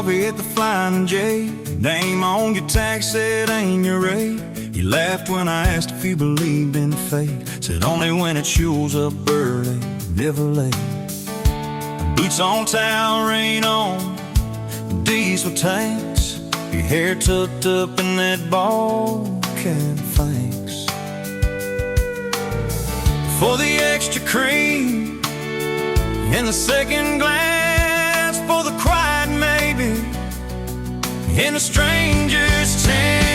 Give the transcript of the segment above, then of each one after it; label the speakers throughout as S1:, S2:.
S1: hit the Flying J. Name on your tag said ain't your rate. You laughed when I asked if you believed in fate. Said only when it shows up early, never late. Boots on town, rain on, diesel tanks. Your hair tucked up in that ball cap, thanks for the extra cream and the second glance, for the quiet maybe in a stranger's tent.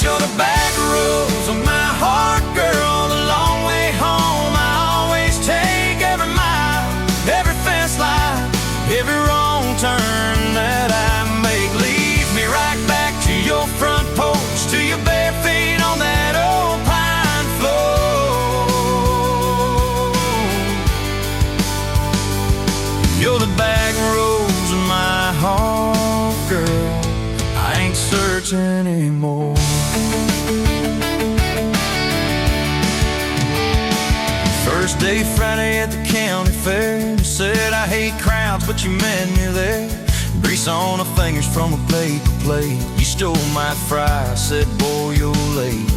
S1: You're the back roads of my heart, girl, the long way home. I always take every mile, every fence line, every wrong turn that I make. Lead me right back to your front porch, to your bare feet on that old pine floor. You're the back roads of my heart, girl, I ain't searching anymore. First day Friday at the county fair, you said I hate crowds, but you met me there. Grease on the fingers from a paper plate. You stole my fry, said boy you're late.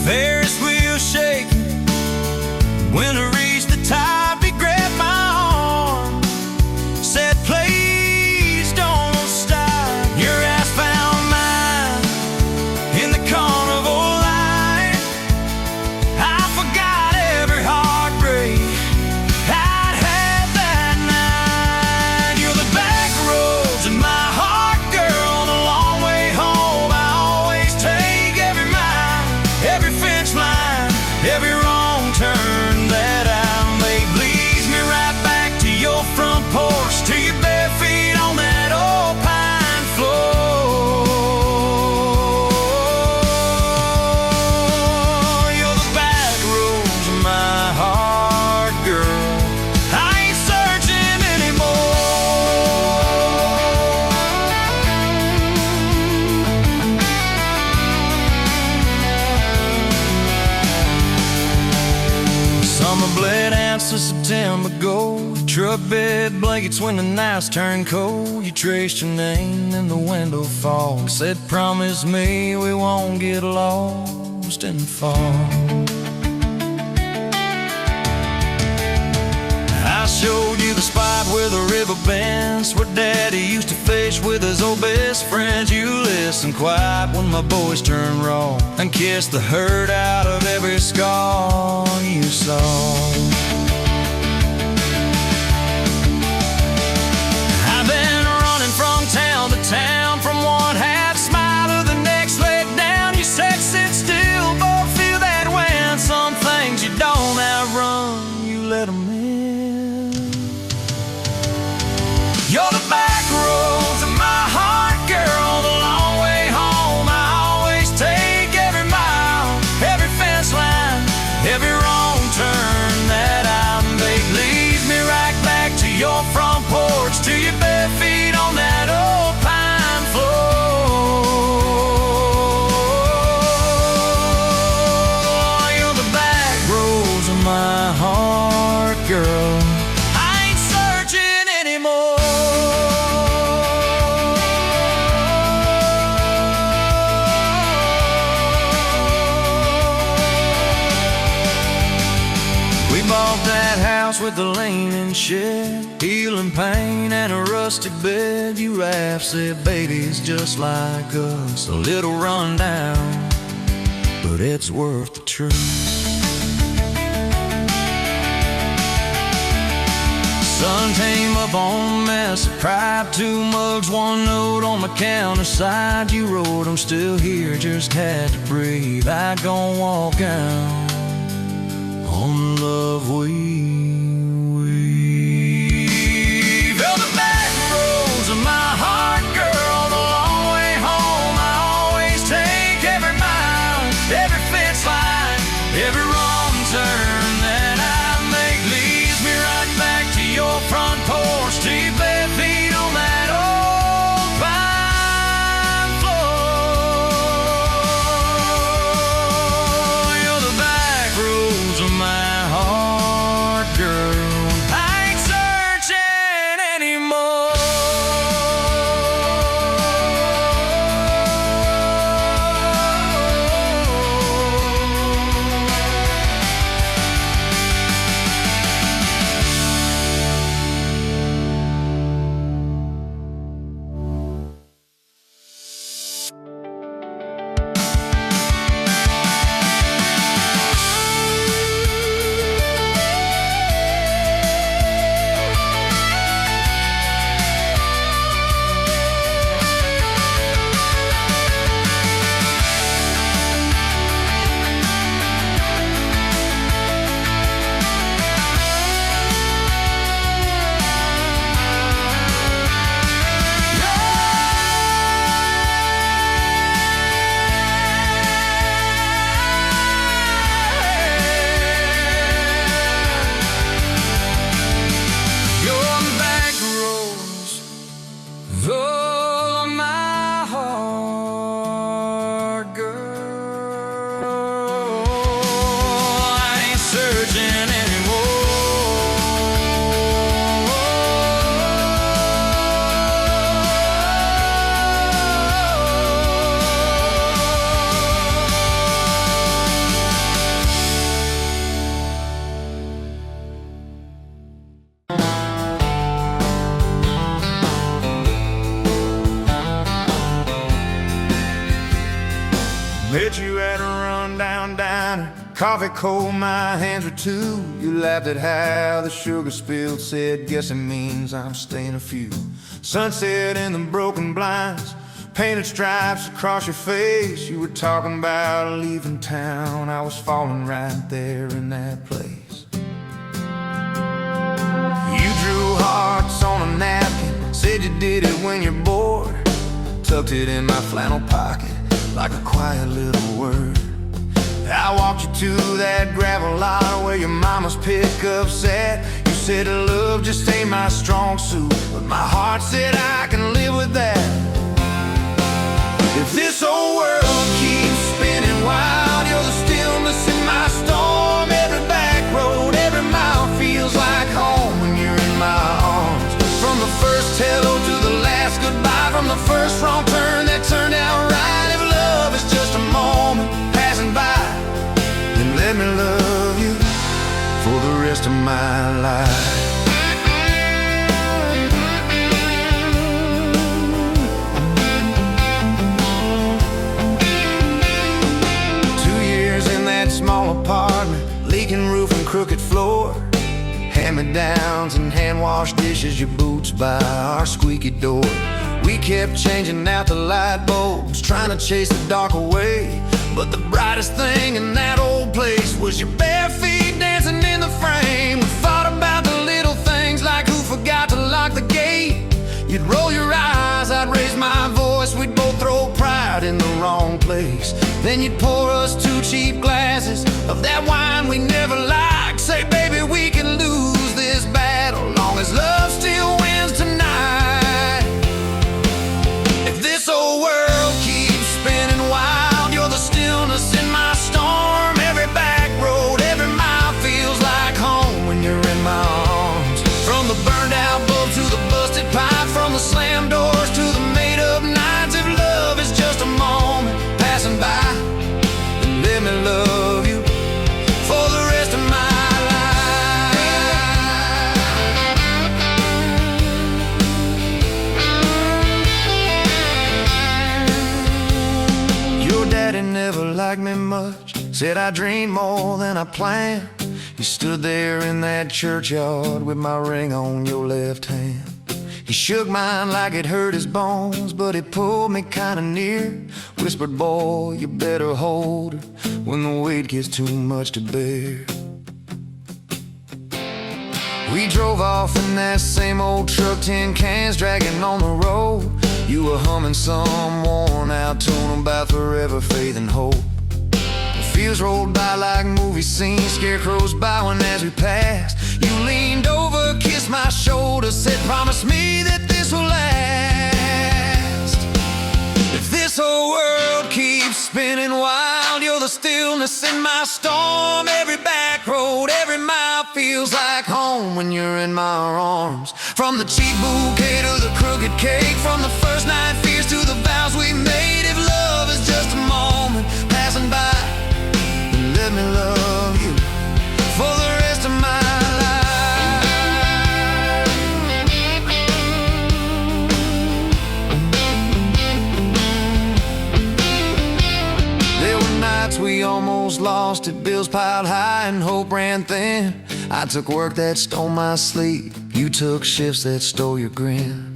S1: Ferris wheel shaking, when I reached the top, he grabbed my arm, said please don't stop. Your ass found mine in the carnival line. I forgot every heartbreak I'd had that night. You're the back roads in my heart, girl, the long way home. I always take every mile, every fence line, every wrong turn that I make. Leads me right back to your front porch, to your bare feet on that old pine floor. You're the back roads of my heart, girl, I ain't searching anymore. Summer bled out to September gold. Truck bed blankets when the nights turn cold. You traced your name in the window fog, said promise me we won't get lost in the fall. I showed you the spot where the river bends, where Daddy used to fish with his old best friends. You listened quiet when my boys turned raw, and kissed the hurt out of every scar you saw. I've been running from town to town, from one half smile to the next leg down. You said sit still, boy, feel that wind. Some things you don't outrun, you let them in. You're the back roads of my heart, girl, the long way home. I always take every mile, every fence line, every wrong turn that I make. Leads me right back to your front porch, to your bare feet on that old pine floor. You're the back roads of my heart, girl, I ain't searching anymore. We bought that house with the leaning shed, healing pain and a rustic bed. You laughed, said baby it's just like us, a little run down, but it's worth the trip. Sun came up on a mess of pipe, 2 mugs, 1 note on the counter side. You wrote I'm still here, just had to breathe. I gon' walk out on the love we weave. You're the back roads of my heart, girl, the long way home. I always take every mile, every fence line, every wrong turn that I make. Leads me right back to your front porch, to your bare feet on that old pine floor. You're the back Coffee cold, my hands were too. You laughed at how the sugar spilled, said, guess it means I'm staying a few. Sunset in the broken blinds, painted stripes across your face. You were talking about leaving town. I was falling right there in that place. You drew hearts on a napkin, said you did it when you're bored. Tucked it in my flannel pocket like a quiet little word. I walked you to that gravel lot where your mama's pickup sat. You said love just ain't my strong suit, but my heart said I can live with that. If this old world keeps spinning wild, you're the stillness in my storm. Every back road, every mile feels like home when you're in my arms. From the first hello to the last goodbye, from the first wrong turn that turned out right. If love is just a moment passing by, then let me love you for the rest of my life. 2 years in that small apartment, leaking roof and crooked floor, hand-me-downs and hand-washed dishes, your boots by our squeaky door. We kept changing out the light bulbs, trying to chase the dark away. But the brightest thing in that old place was your bare feet dancing in the frame. We fought about the little things like who forgot to lock the gate. You'd roll your eyes, I'd raise my voice. We'd both throw pride in the wrong place. Then you'd pour us 2 cheap glasses of that wine we never liked. Say, baby, we can lose this battle long as love still wins tonight. If this old world keeps spinning wild, you're the stillness in my storm. Every back road, every mile feels like home when you're in my arms. From the burned out bulb to the busted pipe, from the slammed doors to the made up nights. If love is just a moment passing by, then let me love you for the rest of my life. Your daddy never liked me much, said I dreamed more than I planned. You stood there in that churchyard with my ring on your left hand. He shook mine like it hurt his bones, but he pulled me kinda near. Whispered, boy, you better hold her when the weight gets too much to bear. We drove off in that same old truck, tin cans dragging on the road. You were humming some worn out tune about forever, faith and hope. Fields rolled by like movie scenes, scarecrows bowing as we passed. You leaned over, kissed my shoulder, said, promise me that this will last. If this whole world keeps spinning wild, you're the stillness in my storm. Every back road, every mile feels like home when you're in my arms. From the cheap bouquet to the crooked cake, from the first night fears to the vows we made. If love is just a moment passing by, let me love you for the rest of my life. There were nights we almost lost it, bills piled high and hope ran thin. I took work that stole my sleep, you took shifts that stole your grin.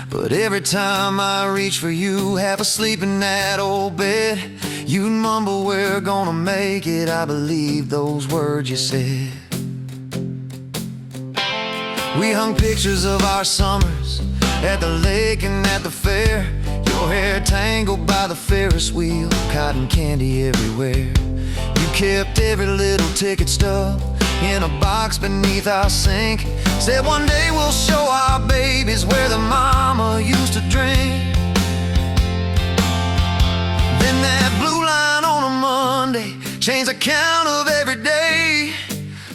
S1: But every time I reach for you, half asleep in that old bed, you'd mumble, we're gonna make it. I believe those words you said. We hung pictures of our summers at the lake and at the fair. Your hair tangled by the Ferris wheel, cotton candy everywhere. You kept every little ticket stub in a box beneath our sink. Said one day we'll show our babies where the mama used to drink. Then that blue line on a Monday changed the count of every day.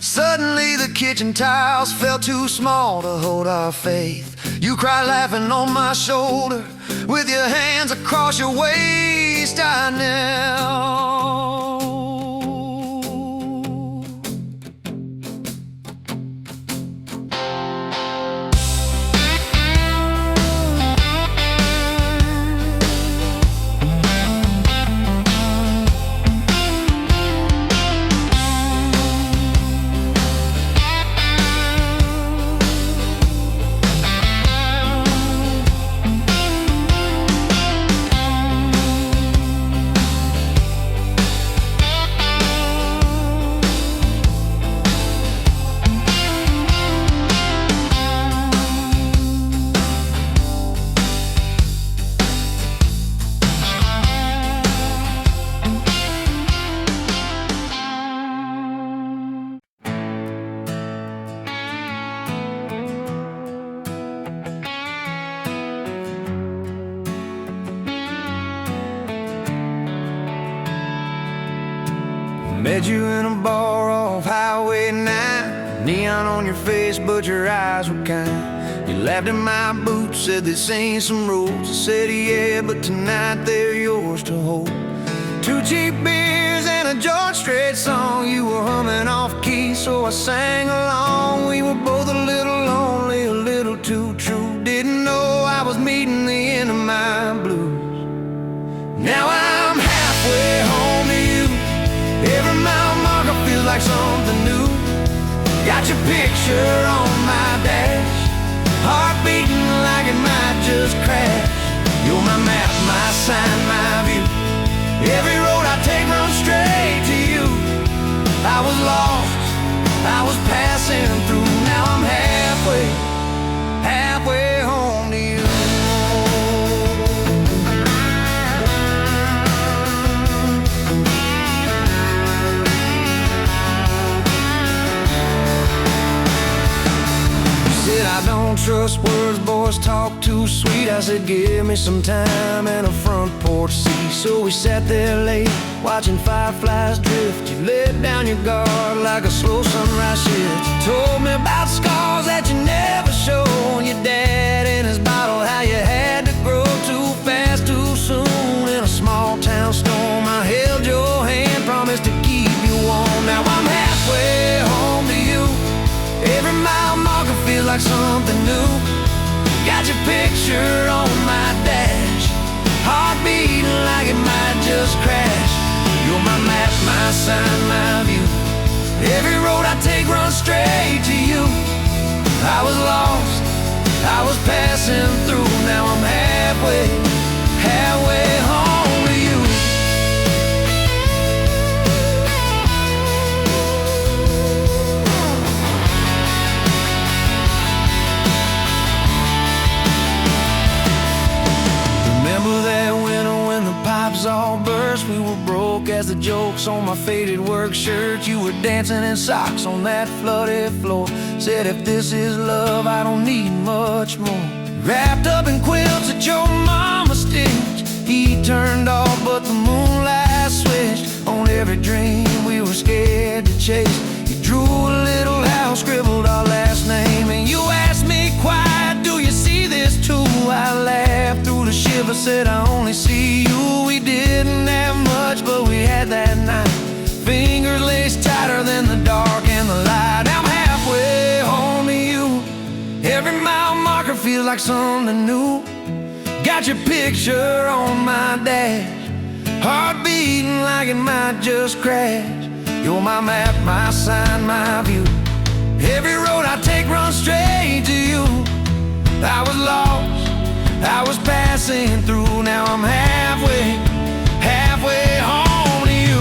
S1: Suddenly the kitchen tiles felt too small to hold our faith. You cried laughing on my shoulder with your hands across your waist. I knelt. met you in a bar off Highway 9. Neon on your face, but your eyes were kind. You laughed at my boots, said this ain't some rules. I said yeah, but tonight they're yours to hold. 2 cheap beers and a George Strait song. You were humming off key, so I sang along. We were both a little lonely, a little too true. Didn't know I was meeting the end of my blues. Now I'm halfway home to you. Every mile marker feels like something new. Got your picture on my dash, heart beating like it might just crash. You're my map, my sign, my view. Every road I take runs straight to you. I was lost, I was passing through. Now I'm halfway home to you. I don't trust words, boys talk too sweet. I said give me some time and a front porch seat. So we sat there late, watching fireflies drift. You let down your guard like a slow sunrise shift. You told me about scars that you never showed. Your dad in his bottle, how you had to grow too fast, too soon. In a small town storm, I held your hand, promised to keep you warm. Now I'm halfway home to you. Every mile marker feels like something new. Got your picture on my dash, heart beating like it might just crash. You're my map, my sign, my view. Every road I take runs straight to you. I was lost, I was passing through. Now I'm halfway home to you. All burst, we were broke as the jokes on my faded work shirt. You were dancing in socks on that flooded floor. Said if this is love, I don't need much more. Wrapped up in quilts that your mama stitched. He turned off, but the moonlight switched on every dream we were scared to chase. You drew a little house, scribbled our last name, and you asked me quiet, do you see this too? I laughed through the shiver, said I only see you. We didn't have much, but we had that night. Fingers laced tighter than the dark and the light. I'm halfway home to you. Every mile marker feels like something new. Got your picture on my dash, heart beating like it might just crash. You're my map, my sign, my view. Every road I take runs straight to you. I was lost, I was passing through. Now I'm halfway home to you.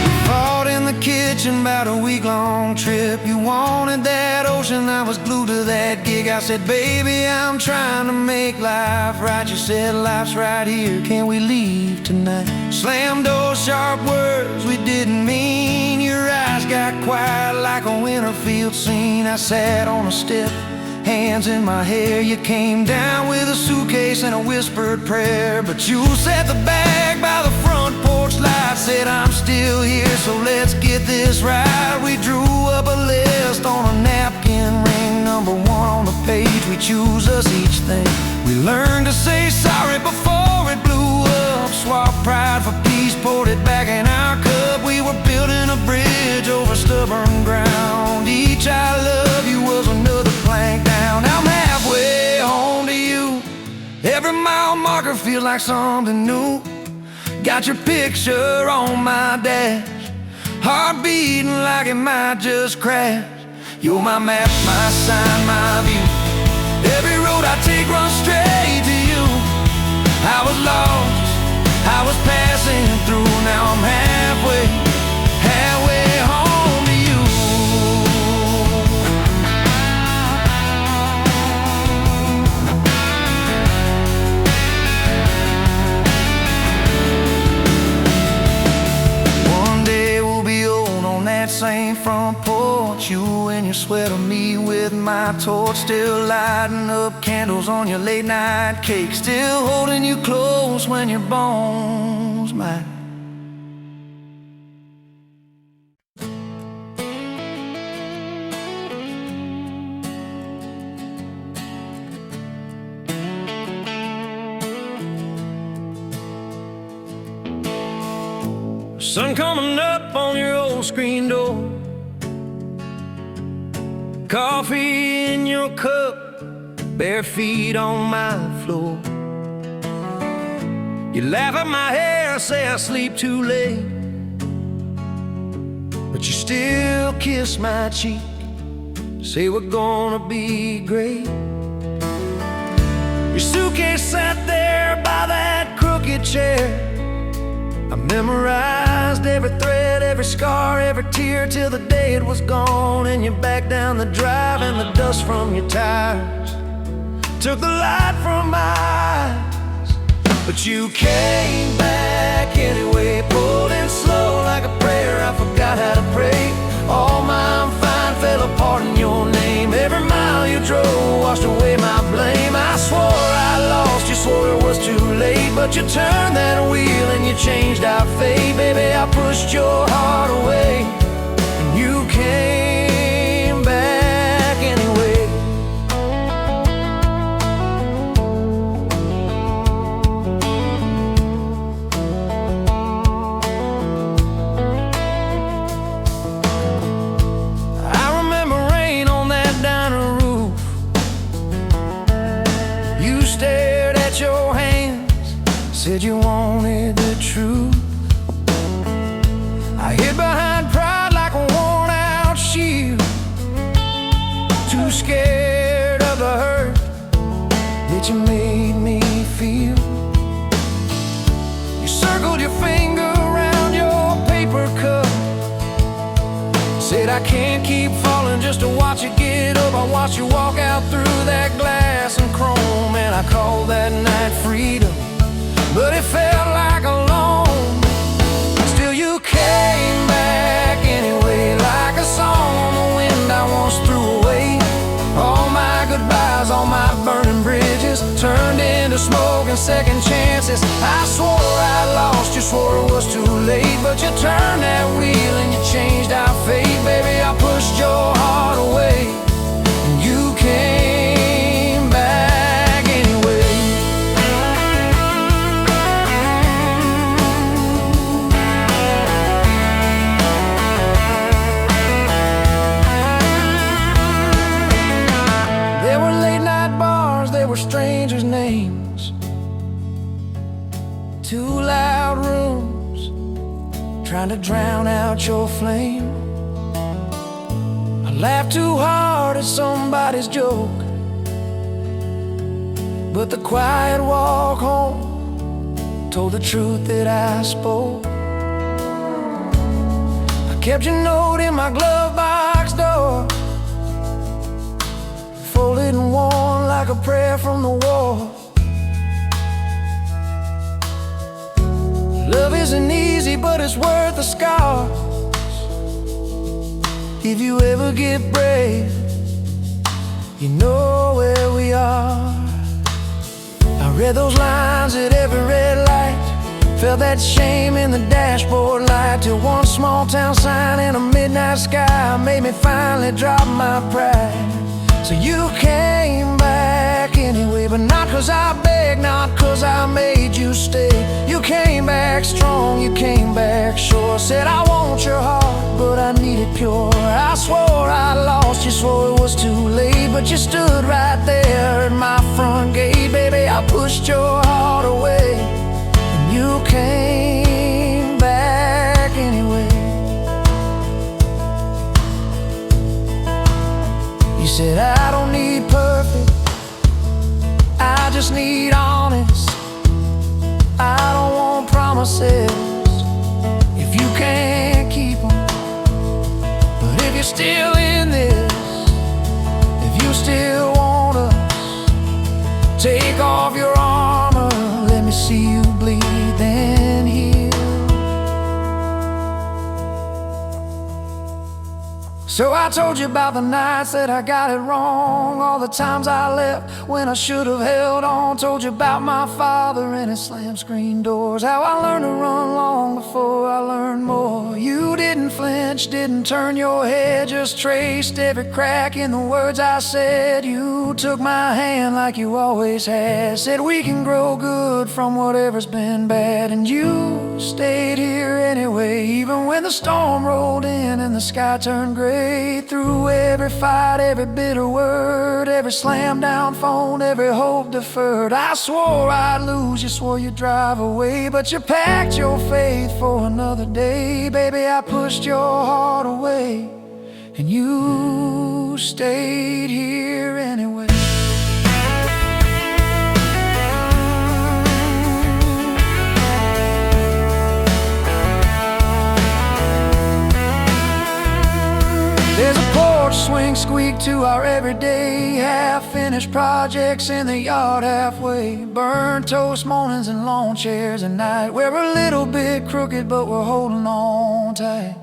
S1: We fought in the kitchen about a week-long trip. You wanted that ocean, I was glued to that gig. I said, baby, I'm trying to make life right. You said, life's right here, can we leave tonight? Slam doors, sharp words we didn't mean. Your eyes got quiet like a winter field scene. I sat on a step, hands in my hair. You came down with a suitcase and a whispered prayer. But you set the bag by the front porch light. Said, I'm still here, so let's get this right. We drew up a list on a napkin, ring number 1 on the page. We choose us each thing. We learned to say sorry before it blew up. Swap pride for peace, poured it back in our cup. We were building a bridge over stubborn ground. Each I love you was another plank down. I'm halfway home to you. Every mile marker feels like something new. Got your picture on my dash, heart beating like it might just crash. You're my map, my sign, my view. Every road I take runs straight to you. I was lost, I was passing through. Now I'm halfway home to you. One day we'll be old on that same front porch. You and your swear to me with my torch, still lighting up candles on your late night cake, still holding you close when your bones might. Sun coming up on your old screen door, coffee in your cup, bare feet on my floor. You laugh at my hair, say I sleep too late, but you still kiss my cheek, say we're gonna be great. Your suitcase sat there by that crooked chair. I memorized every thread, every scar, every tear, till the day it was gone. And you back down the drive, and the dust from your tires took the light from my eyes. But you came back anyway, pulled in slow like a prayer. I forgot how to pray. All my I'm fine fell apart in your name. Every mile you drove washed away my blame. I swore I lost, you swore it was too late, but you turned that wheel and you changed our fate. Baby, I pushed your heart away, and you came back anyway. I remember rain on that diner roof. You stared at your hands, said you wanted the truth. I hid behind pride like a worn-out shield, too scared of the hurt that you made me feel. You circled your finger around your paper cup, said I can't keep falling just to watch you get up. I watched you walk out through that glass and chrome, and I called that night freedom, but it felt like alone. Still you came back anyway, like a song on the wind I once threw away. All my goodbyes, all my burning bridges turned into smoke and second chances. I swore I lost, you swore it was too late, but you turned that wheel and you changed our fate. Baby, I pushed your heart away, and you came back anyway. There were late night bars, there were strangers' names, two loud rooms trying to drown out your flame. I laughed too hard at somebody's joke, but the quiet walk home told the truth that I spoke. I kept your note in my glove box door, folded and worn like a prayer from the wall. Love isn't easy, but it's worth the scars. If you ever get brave, you know where we are. I read those lines at every red light, felt that shame in the dashboard light, till one small town sign in a midnight sky made me finally drop my pride. So you came back anyway, but not 'cause I begged, not 'cause I made you stay. You came back strong, you came back sure, said I want your heart, but I need it pure. I swore I lost, you swore it was too late, but you stood right there at my front gate. Baby, I pushed your heart away, and you came back anyway. You said I don't need perfect, I just need honest. I don't want promises if you can't keep them. But if you're still in this, if you still want us, take off your armor, let me see you bleed, then heal.
S2: So I told you about the nights that I got it wrong, all the times I left when I should have held on. Told you about my father and his slam screen doors, how I learned to run long before I learned more. You didn't flinch, didn't turn your head, just traced every crack in the words I said. You took my hand like you always had, said we can grow good from whatever's been bad. And you stayed here anyway, even when the storm rolled in and the sky turned gray. Through every fight, every bitter word, every slam down phone, every hope deferred, I swore I'd lose, you swore you'd drive away, but you packed your faith for another day. Baby, I pushed your heart away, and you stayed here anyway. There's a porch swing squeak to our everyday, half-finished projects in the yard halfway, burnt toast mornings and lawn chairs at night. We're a little bit crooked, but we're holding on tight.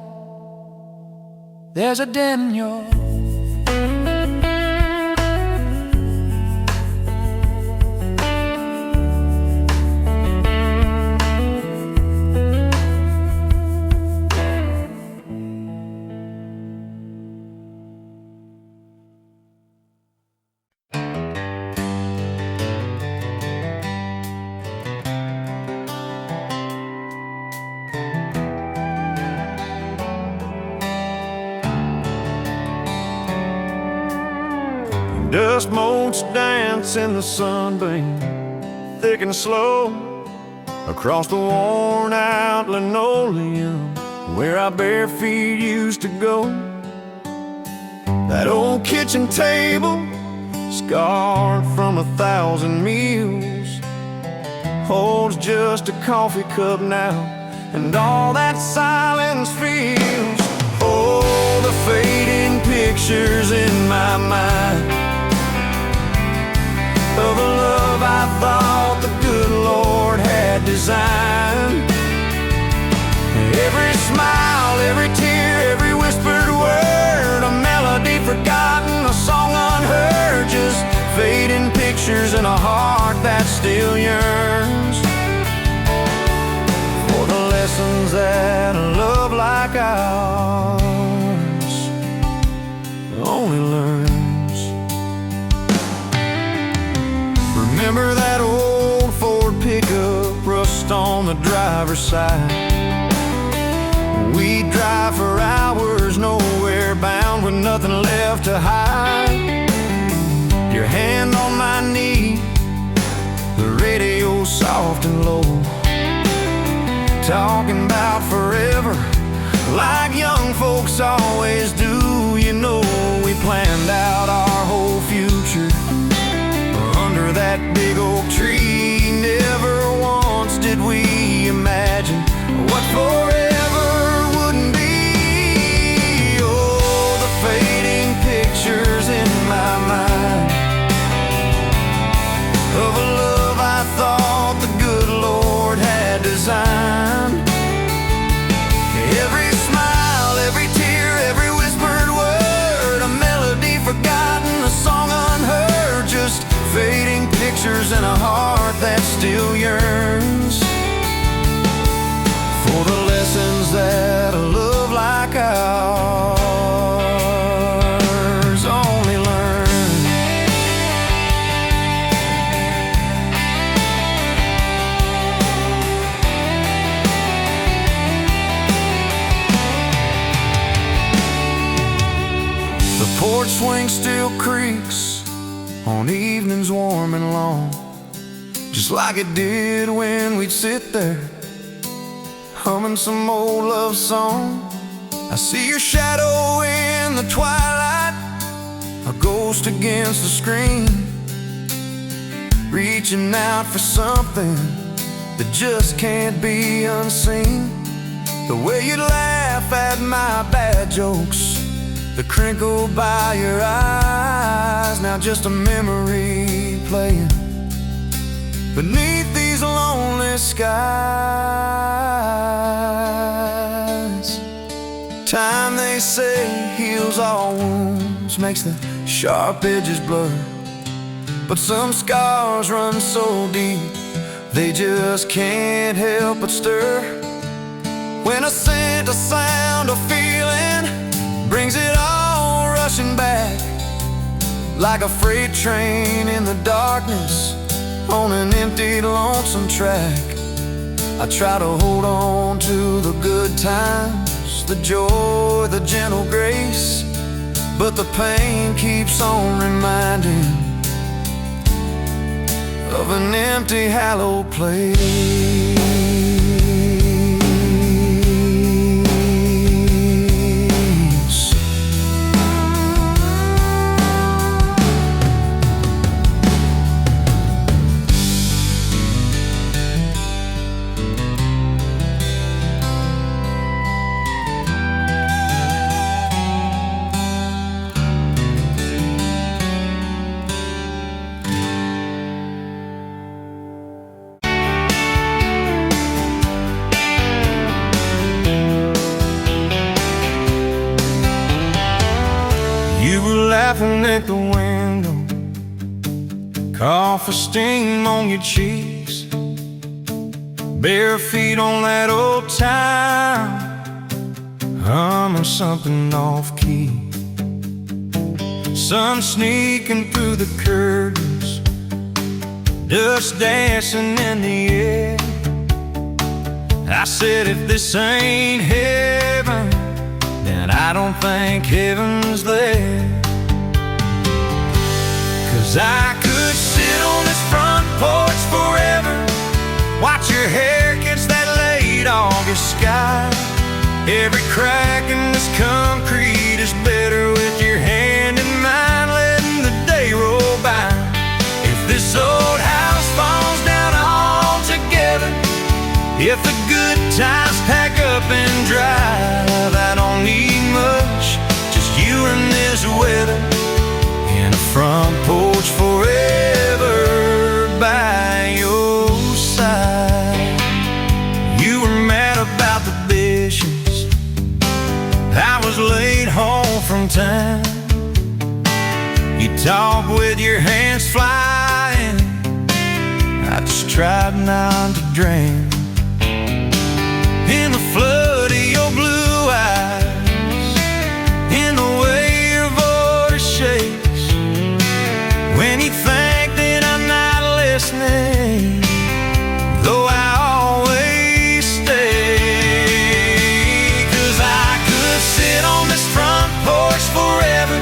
S2: There's a dent in your
S1: dust motes dance in the sunbeam, thick and slow, across the worn-out linoleum where our bare feet used to go. That old kitchen table, scarred from 1,000 meals, holds just a coffee cup now, and all that silence feels. Oh, the fading pictures in my mind of a love I thought the good Lord had designed. Every smile, every tear, every whispered word, a melody forgotten, a song unheard, just fading pictures in a heart that still yearns for the lessons that a love like ours only learns. Remember that old Ford pickup, rust on the driver's side? We'd drive for hours, nowhere bound, with nothing left to hide. Your hand on my knee, the radio soft and low, talking about forever like young folks always do. You know, we planned out our whole future under that big oak tree. Never once did we imagine what forever wouldn't be. Oh, the fading pictures in my mind of a love I thought the good Lord had designed. Every smile, every tear, every whispered word, a melody forgotten, a song unheard, just fading pictures in a heart that still yearns for the lessons that a love like ours only learns. The porch swing still creaks on evenings warm and long, just like it did when we'd sit there humming some old love song. I see your shadow in the twilight, a ghost against the screen, reaching out for something that just can't be unseen. The way you laugh at my bad jokes, the crinkle by your eyes, now just a memory playing beneath these lonely skies. Time, they say, heals
S2: heals all wounds, makes the sharp edges blur. But some scars run so deep, they just can't help but stir. When a scent, a sound, a feeling brings it all rushing back, like a freight train in the darkness on an empty, lonesome track. I try to hold on to the good times, the joy, the gentle grace, but the pain keeps on reminding of an empty, hallowed place.
S1: You were laughing at the window, coffee steam on your cheeks, bare feet on that old time, humming something off-key. Sun sneaking through the curtains, dust dancing in the air. I said, if this ain't heaven, then I don't think heaven's there. 'Cause I could sit on this front porch forever, watch your hair catch that late August sky. Every crack in this concrete is better with your hand in mine, letting the day roll by. If this old house falls down altogether, if the good times pack up and drive, I don't need much, just you and this weather, and a front porch forever by your side. You were mad about the dishes, I was late home from town. You talk with your hands flying, I just tried not to drown in the flood of your blue eyes, in the way your voice shakes when you think that I'm not listening, though I always stay. 'Cause I could sit on this front porch forever,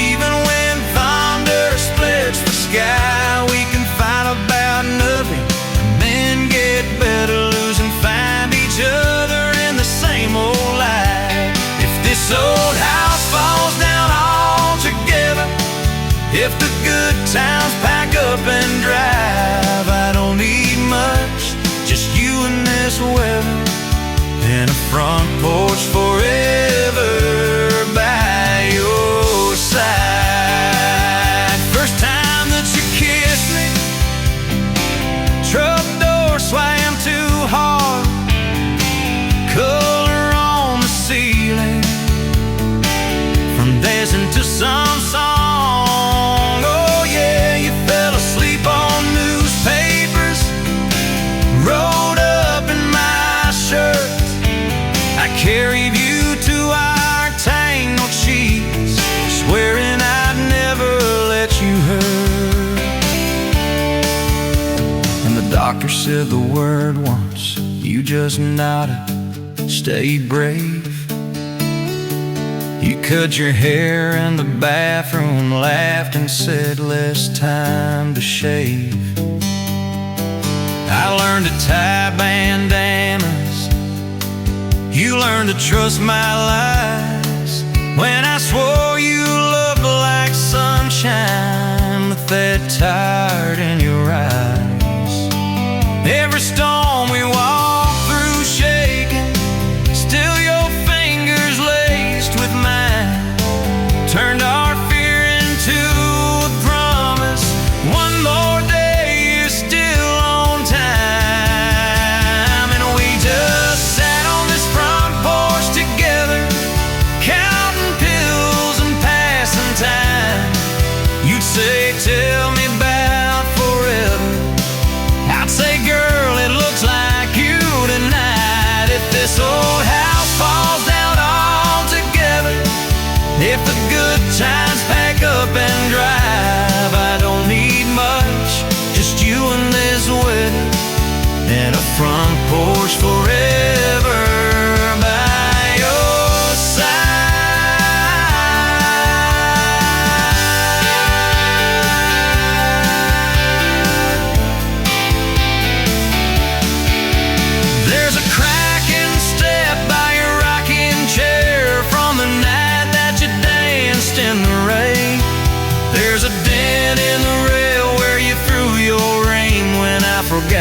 S1: even when thunder splits the sky. We can fight about nothing and then get better, losing find each other in the same old life. If this old house falls down altogether, if the good times pack up and drive, I don't need much, just you and this weather, and a front porch forever by your side. First time that you kissed me, truck door slammed too hard, color on the ceiling, from dancing to some song. Oh yeah, you fell asleep on newspapers, rolled up in my shirt. I carried you to our tangled sheets, swearing I'd never let you hurt. And the doctor said the word once, you just nodded, stay brave. You cut your hair in the bathroom, laughed and said less time to shave. I learned to tie bandanas, you learned to trust my lies. When I swore you looked like sunshine with that tired in your eyes. Every storm we walk through shaking, still your fingers laced with mine, turned our fear into a promise. One more day is still on time, and we just sat on this front porch together, counting pills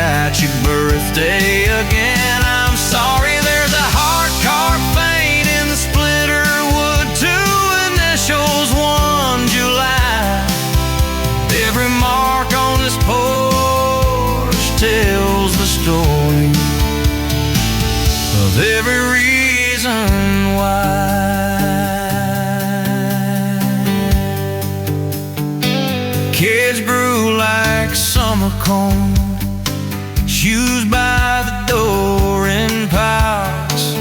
S1: forgot your birthday again. I'm sorry, there's a hard carved fade in the splitter wood, two initials, 1 July. Every mark on this porch tells the story of every reason why. Kids grew like summer corn, shoes by the door in piles,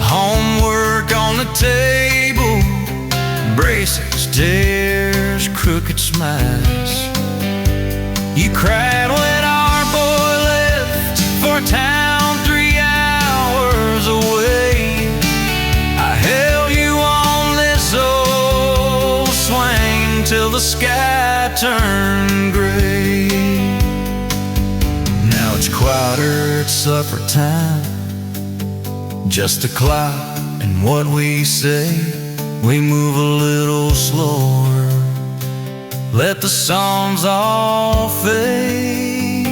S1: homework on the table, braces, tears, crooked smiles. You cried when our boy left for town 3 hours away. I held you on this old swing till the sky turned gray. Now it's quieter at supper time, just a clock and what we say. We move a little slower, let the songs all fade,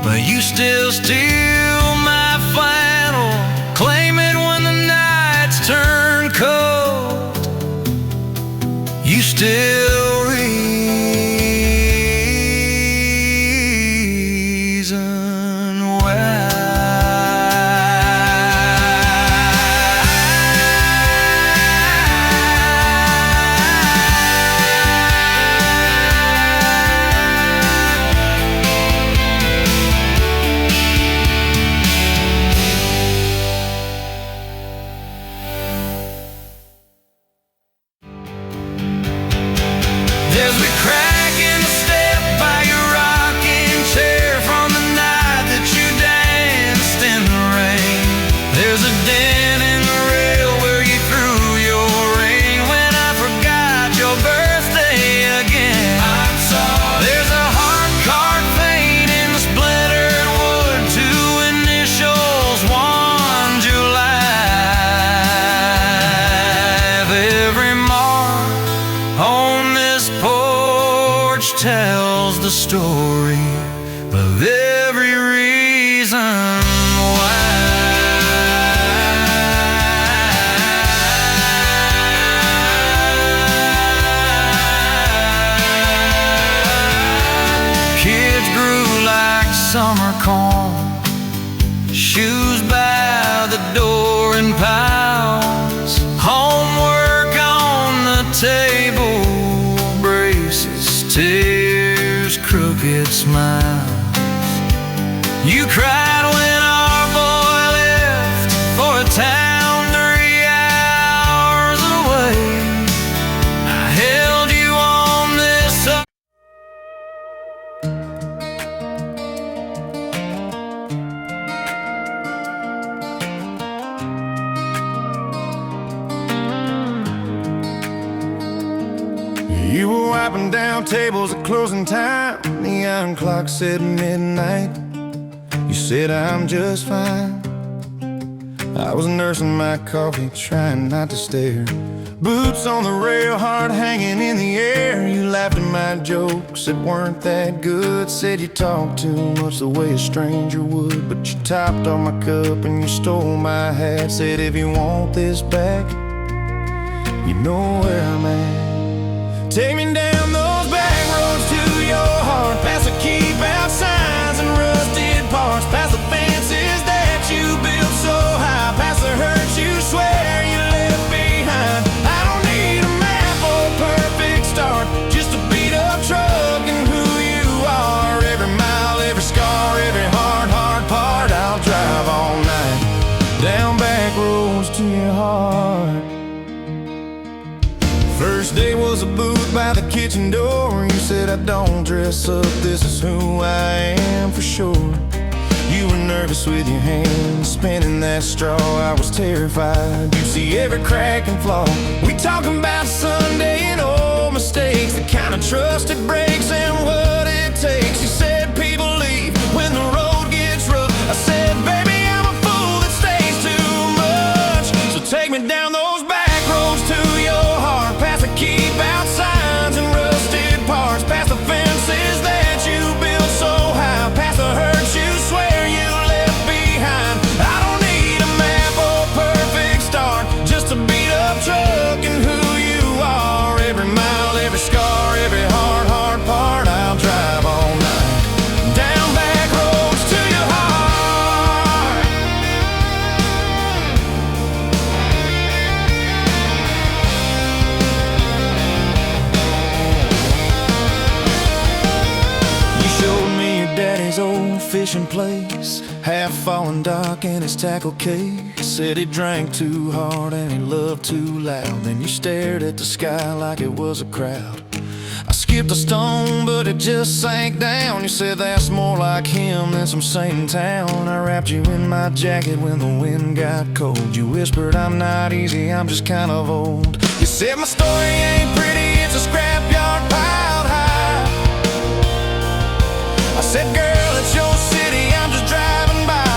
S1: but you still steal my flannel, claim it when the nights turn cold. You still reason why. There's a crack in the step by your rocking chair from the night that you danced in the rain. There's a dent in the rail where you threw your ring when I forgot your birthday again. I'm sorry. There's a hard carved fade in the splintered wood, two initials, 1 July. Every mark on this porch tells the story of every reason why. Kids grew like summer corn, shoes by the door in piles, homework on the table, braces, tears, crooked smiles. You cried when our boy left for a town 3 hours away. I held you on this
S3: You were wiping down tables at closing time. The iron clock said midnight. You said I'm just fine. I was nursing my coffee, trying not to stare. Boots on the rail, heart hanging in the air. You laughed at my jokes that weren't that good. Said you talked too much the way a stranger would. But you topped off my cup and you stole my hat. Said if you want this back, you know where I'm at. Take me down those back roads to your heart, past the keep out signs and rusted parts, past the fences that you built so high, past the hurt you swear you left behind. I don't need a map or a perfect start, just a beat up truck and who you are. Every mile, every scar, every hard part, I'll drive all night down back roads to your heart. First day was a booth by the kitchen door. You said I don't dress up, this is who I am for sure. You were nervous with your hands spinning that straw. I was terrified, you see every crack and flaw. We talking about Sunday and old mistakes, the kind of trust that breaks and what it takes. You said people leave when the road gets rough. I said baby I'm a fool that stays too much. So take me down those back roads to your heart, past the keep out signs and rusted parts, past the fences that you built so high, past the hurt you fishing place, half fallen dock in his tackle case. Said he drank too hard and he loved too loud. Then you stared at the sky like it was a crowd. I skipped a stone, but it just sank down. You said that's more like him than some saint in town. I wrapped you in my jacket when the wind got cold. You whispered, I'm not easy, I'm just kind of old. You said my story ain't pretty, it's a scrapyard piled high. I said, girl, it's your city, I'm just driving by.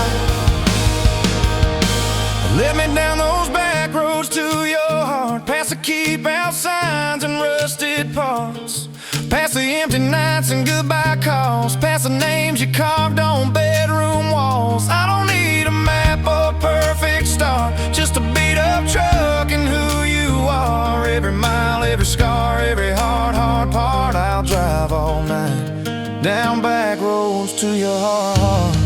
S3: Let me down those back roads to your heart, past the keep out signs and rusted parts, past the empty nights and goodbye calls, past the names you carved on bedroom walls. I don't need a map or a perfect star, just a beat up truck and who you are. Every mile, every scar, every hard part, I'll drive all night down back roads to your heart.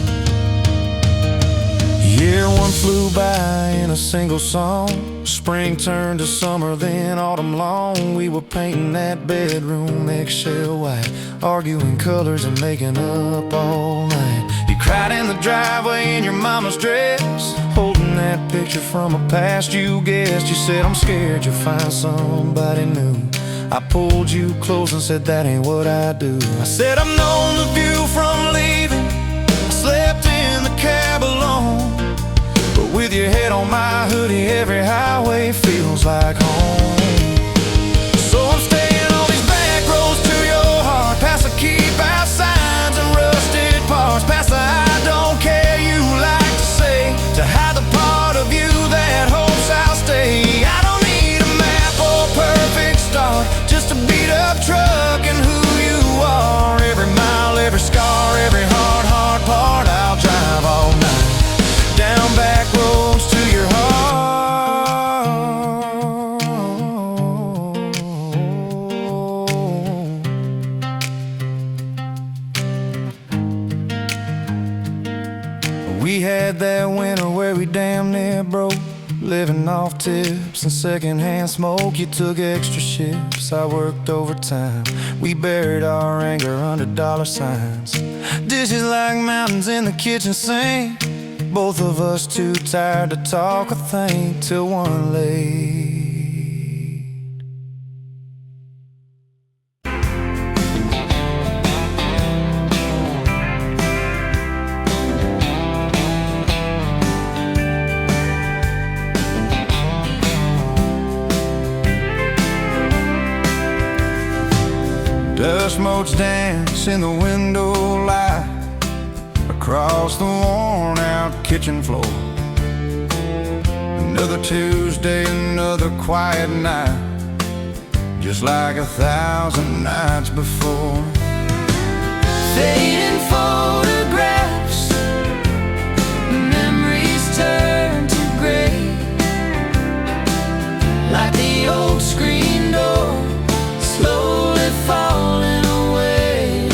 S3: Year one flew by in a single song. Spring turned to summer, then autumn long. We were painting that bedroom eggshell white, arguing colors and making up all night. You cried in the driveway in your mama's dress, holding that picture from a past you guessed. You said, I'm scared you'll find somebody new. I pulled you close and said, that ain't what I do. I said, I've known the view from leaving, I slept in the cab alone, but with your head on my hoodie, every highway feels like home. So I'm staying on these back roads to your heart, past the keep out signs and rusted parts, past the I don't care you like to say, to hide the part of you that hopes I'll stay. I don't need a map or a perfect start, just a beat up truck and who you are. Every mile, every scar, every hard part, I'll drive all night down back roads to your heart. We had that winter where we damn near broke, living off tips and secondhand smoke. You took extra shifts, I worked overtime. We buried our anger under dollar signs. Dishes like mountains in the kitchen sink, both of us too tired to talk or think till one late. Dust motes dance in the window light across the worn-out kitchen floor. Another Tuesday, another quiet night, just like 1,000 nights before.
S2: Fading photographs, memories turn to gray, like the old screen door slowly falling away.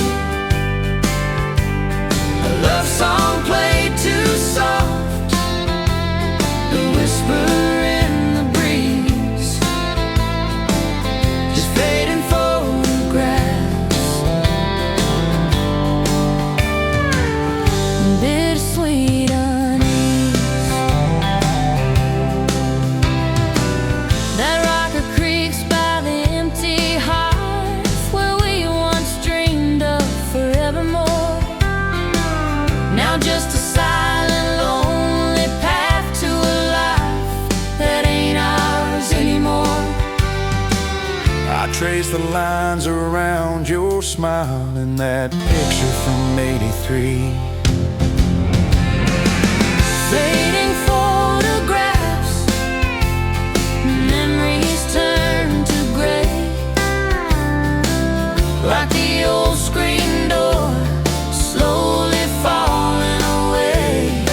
S2: A love song played too soft, the whisper in the breeze, just fading photographs. Bittersweet unease, that rocker creaks by the empty hearth where we once dreamed of forevermore. Now just a silent, lonely path to a life that ain't ours anymore.
S3: I trace the lines around your smile in that picture from '83.
S2: Fading photographs, memories turn to gray, like the old screen door slowly falling away.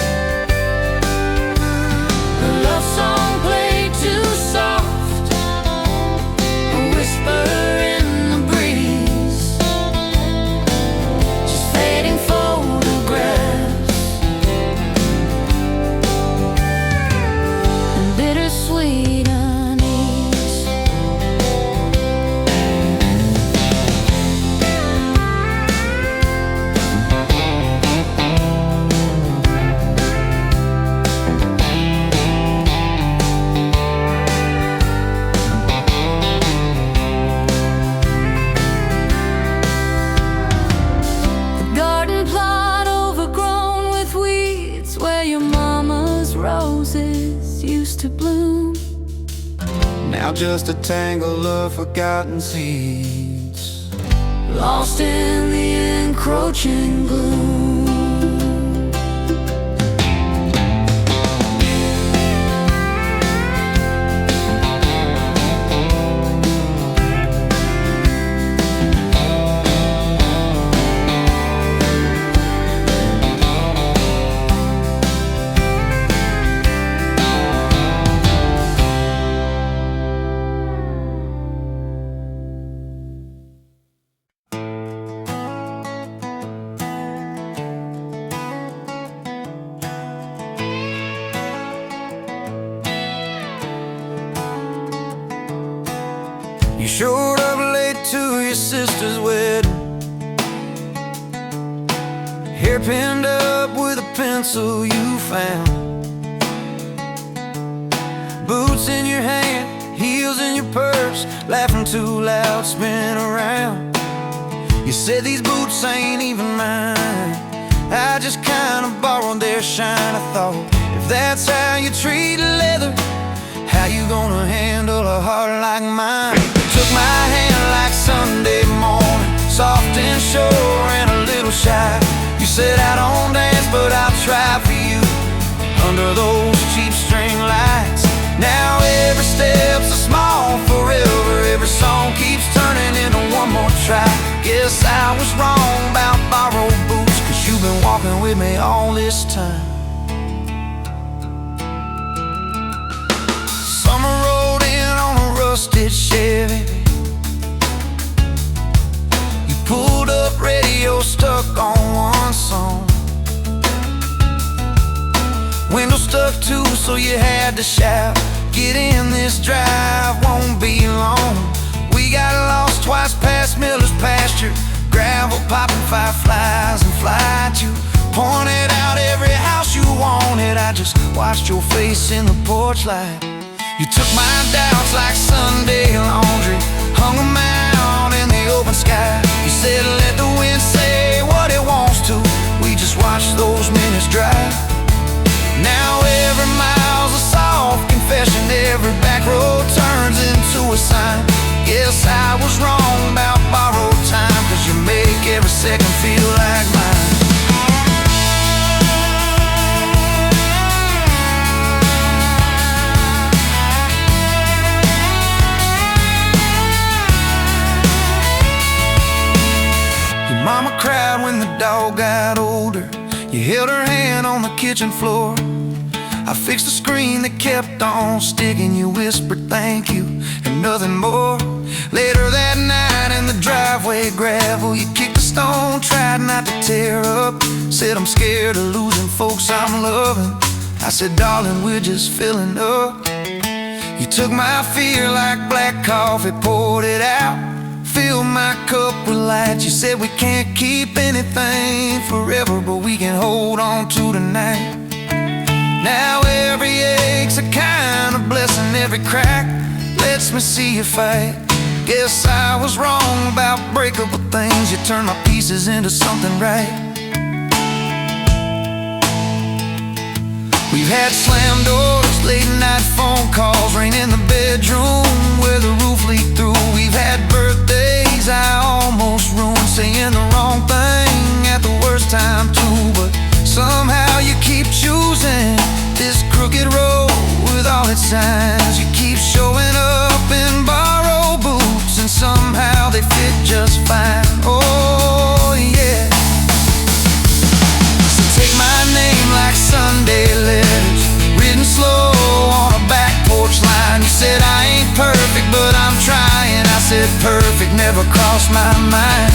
S2: A love song played too soft, a whisper in the breeze, just fading photographs. to bloom.
S3: Now just a tangle of forgotten seeds,
S2: Lost in the encroaching gloom.
S1: You showed up late to your sister's wedding, hair pinned up with a pencil you found, boots in your hand, heels in your purse, laughing too loud, spin around. You said these boots ain't even mine, I just kinda borrowed their shine. I thought, if that's how you treat leather, how you gonna handle a heart like mine? Took my hand like Sunday morning, soft and sure and a little shy. You said I don't dance, but I'll try for you under those cheap string lights. Now every step's a small forever, every song keeps turning into one more try. Guess I was wrong about borrowed boots, 'cause you've been walking with me all this time. Summer rolled in on a rusted Chevy, you pulled up, radio stuck on one song, window stuck too, so you had to shout, get in, this drive won't be long. We got lost twice past Miller's pasture, gravel popping fireflies and flight. You pointed out every house you wanted, I just watched your face in the porch light. You took my doubts like Sunday laundry, hung them out in the open sky. You said let the wind say what it wants to, we just watched those minutes drive. Now every mile's a soft confession, every back road turns into a sign. Guess I was wrong about borrowed time, 'cause you make every second feel like mine. Your mama cried when the dog got older, you held her hand on the kitchen floor. I fixed the screen that kept on sticking, you whispered thank you and nothing more. Later that night in the driveway gravel, you kicked a stone, tried not to tear up. Said I'm scared of losing folks I'm loving. I said darling, we're just filling up. You took my fear like black coffee, poured it out, filled my cup with light. You said we can't keep anything forever, but we can hold on to tonight. Now every ache's a kind of blessing, every crack lets me see you fight. Guess I was wrong about breakable things, you turned my pieces into something right. We've had slam doors, late night phone calls, rain in the bedroom where the roof leaked through. We've had birthdays I almost ruined, saying the wrong thing at the worst time too. But somehow you keep choosing this crooked road with all its signs. You keep showing up in borrowed boots, and somehow they fit just fine. Oh yeah. So take my name like Sunday letters, written slow on a back porch line. You said I ain't perfect, but I'm trying. I said perfect never crossed my mind.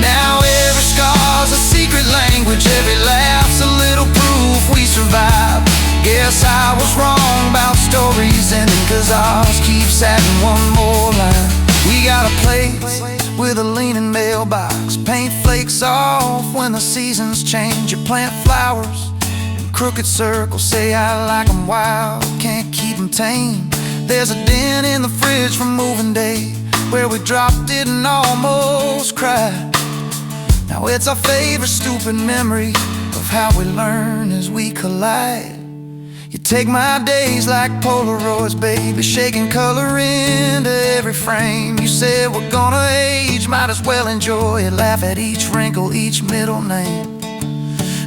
S1: Now every scar's a secret language, every laugh's a little proof we survived. Guess I was wrong about stories ending, 'cause ours keeps having one more line. We got a place with a leaning mailbox, paint flakes off when the seasons change. You plant flowers in crooked circles, say I like them wild, can't keep them tame. There's a dent in the fridge from moving day, where we dropped it and almost cried. Now it's our favorite stupid memory of how we learn as we collide.
S2: You take my days like Polaroids, baby, shaking color into every frame. You said we're gonna age, might as well enjoy it, laugh at each wrinkle, each middle name.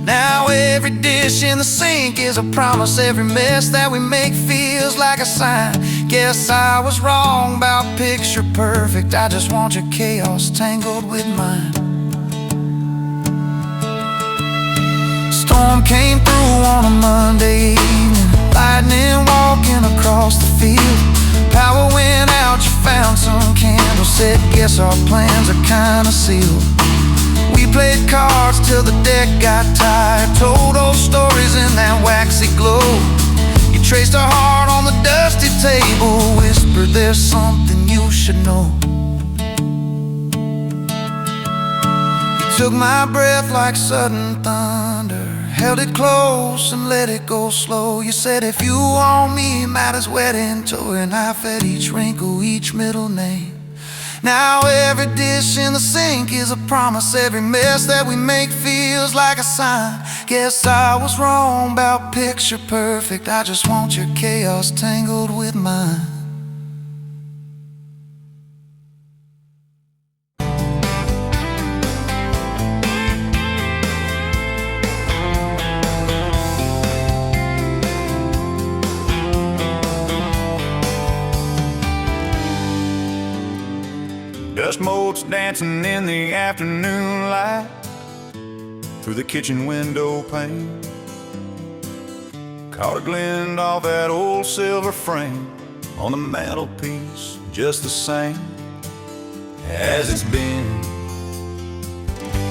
S2: Now every dish in the sink is a promise, every mess that we make feels like a sign. Guess I was wrong about picture perfect, I just want your chaos tangled with mine. Storm came through on a Monday evening, lightning walking across the field. Power went out, you found some candles, said guess our plans are kinda sealed. We played cards till the deck got tired, told old stories in that waxy glow. You traced our heart on the dusty table, whispered there's something you should know. You took my breath like sudden thunder, held it close and let it go slow. You said if you want me, might as well into it, and laugh at each wrinkle, each middle name. Now every dish in the sink is a promise, every mess that we make feels like a sign. Guess I was wrong about picture perfect, I just want your chaos tangled with mine.
S3: Dust motes dancing in the afternoon light through the kitchen window pane. Caught a glint off that old silver frame on the mantelpiece, just the same as it's been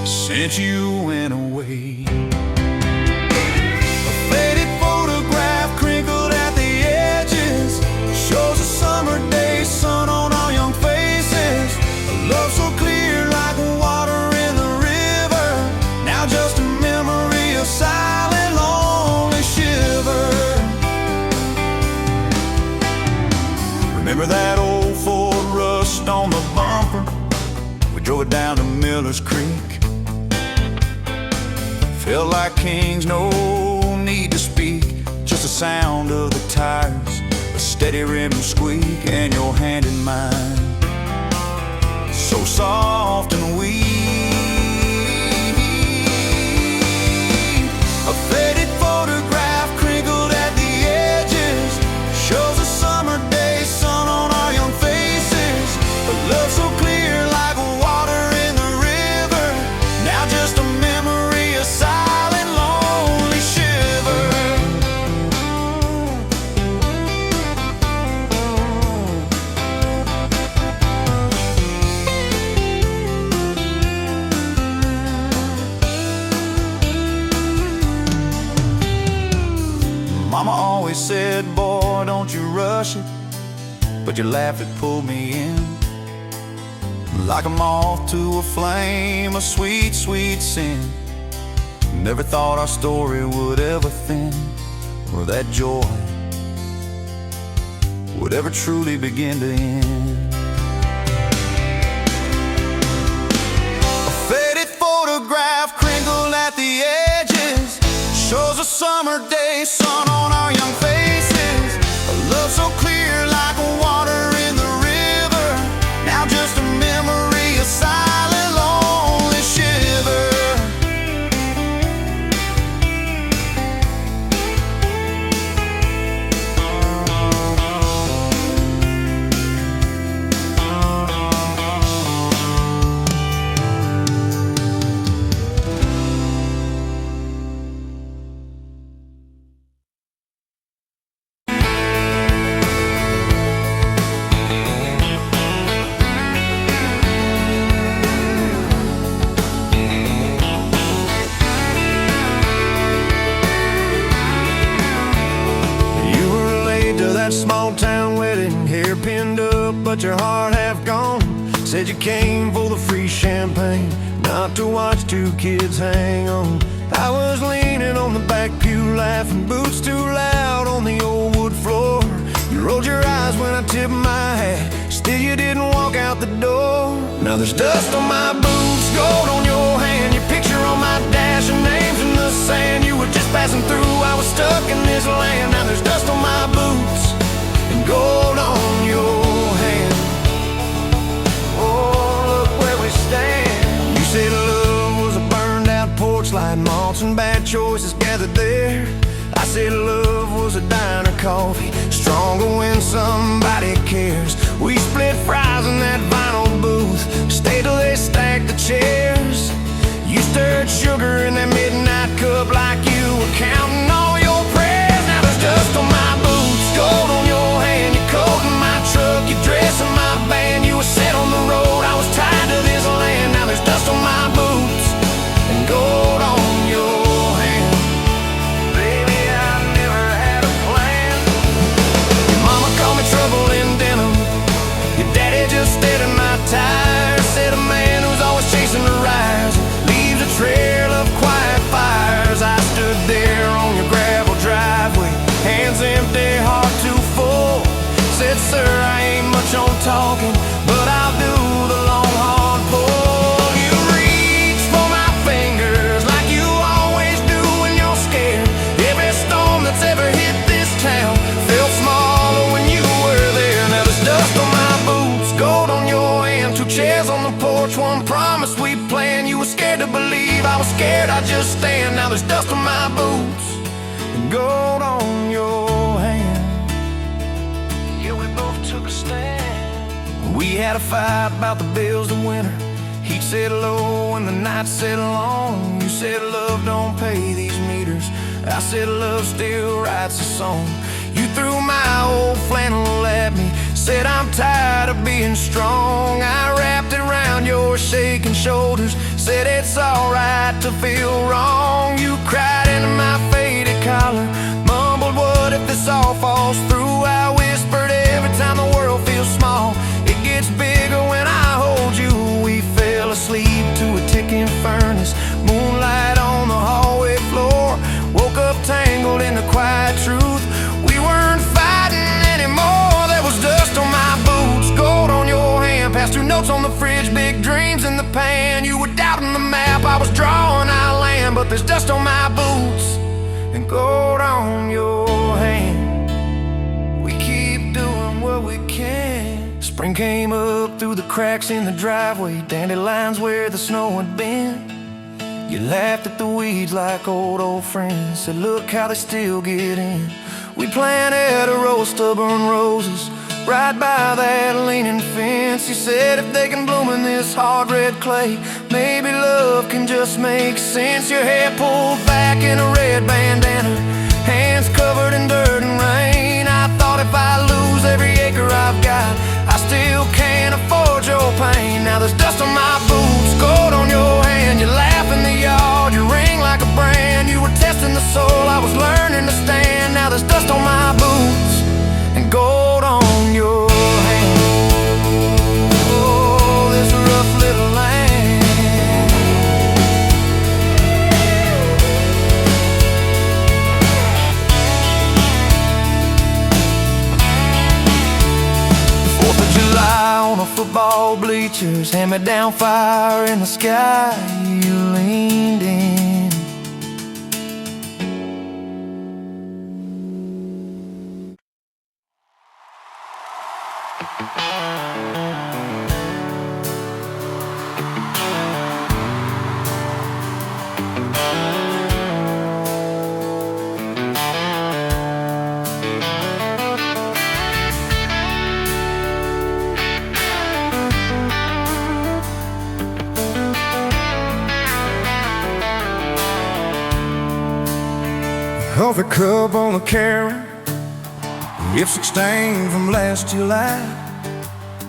S3: since you went away. A faded photograph crinkled at the edges shows a summer day sun on our young faces. Love so clear like water in the river, now just a memory of silent, lonely shiver. Remember that old Ford rust on the bumper? We drove it down to Miller's Creek. Felt like kings, no need to speak, just the sound of the tires, a steady rhythm squeak, and your hand in mine, so soft and weak. A faded photograph crinkled at the edges shows a summer day sun on our young faces. A love so clear like water in the river, now just a memory, a silent, lonely shiver. Mama always said, boy, don't you rush it, but your laugh, it pulled me in like a moth to a flame, a sweet, sweet sin. Never thought our story would ever thin, or that joy would ever truly begin to end. A faded photograph crinkled at the edges shows a summer day sun on our young faces. A love so clear like water in the river, now just a memory, a silent, lonely shiver. Small town wedding, hair pinned up, but your heart half gone. Said you came for the free champagne, not to watch two kids hang on. I was leaning on the back pew, laughing, boots too loud on the old wood floor. You rolled your eyes when I tipped my hat, still you didn't walk out the door. Now there's dust on my boots, gold on your hand, your picture on my dash, and names in the sand. You were just passing through, I was stuck in this land. Now backslide malts and bad choices gathered there. I said love was a diner coffee, stronger when somebody cares. We split fries in that vinyl booth, stayed till they stacked the chairs. You stirred sugar in that midnight cup like you were counting all your prayers. Now there's dust on my boots, gold on your hand, your coat in my truck, your dress in my band. You were set on the road, I was tied to this land. Now there's dust on my boots and gold on your hand. Baby, I never had a plan. Your mama called me trouble in denim, your daddy just stared at my tires. Said a man who's always chasing the rise leaves a trail of quiet fires. I stood there on your gravel driveway, hands empty, heart too full. Said, sir, I ain't much on talking, but I'll do the long hard pull. You reach for my fingers like you always do when you're scared. Every storm that's ever hit this town felt smaller when you were there. Now there's dust on my boots, gold on your hand, two chairs on the porch, one promise we planned. You were scared to believe, I was scared I'd just stand. Now there's dust on my boots and gold on your hand. Yeah, we both took a stand. We had a fight about the bills the winter. Heat set low and the night set long. You said love don't pay these meters, I said love still writes a song. You threw my old flannel at me, said I'm tired of being strong. I wrapped it around your shaking shoulders, said it's alright to feel wrong. You cried into my faded collar, mumbled what if this all falls through. I whispered every time the world feels small, it gets bigger when I hold you. We fell asleep to a ticking furnace, moonlight on the hallway floor. Woke up tangled in the quiet truth, we weren't fighting anymore. There was dust on my boots, gold on your hand, past two notes on the fridge, big dreams in the pan. You were doubting the map, I was drawing our land, but there's dust on my boots and gold on your hand. We keep doing what we can. Spring came up through the cracks in the driveway, dandelions where the snow had been. You laughed at the weeds like old friends, said look how they still get in. We planted a row of stubborn roses right by that leaning fence. You said if they can bloom in this hard red clay, maybe love can just make sense. Your hair pulled back in a red bandana, hands covered in dirt and rain. I thought if I lose every acre I've got, I still can't afford your pain. Now there's dust on my boots, gold on your hand. You laugh in the yard, you ring like a brand. You were testing the soul, I was learning to stand. Now there's dust on my boots and gold on your hand. Oh, this rough little land. July on a football bleachers, hand-me-down fire in the sky, you leaned in. Coffee cup on the counter, lipstick stain from last July.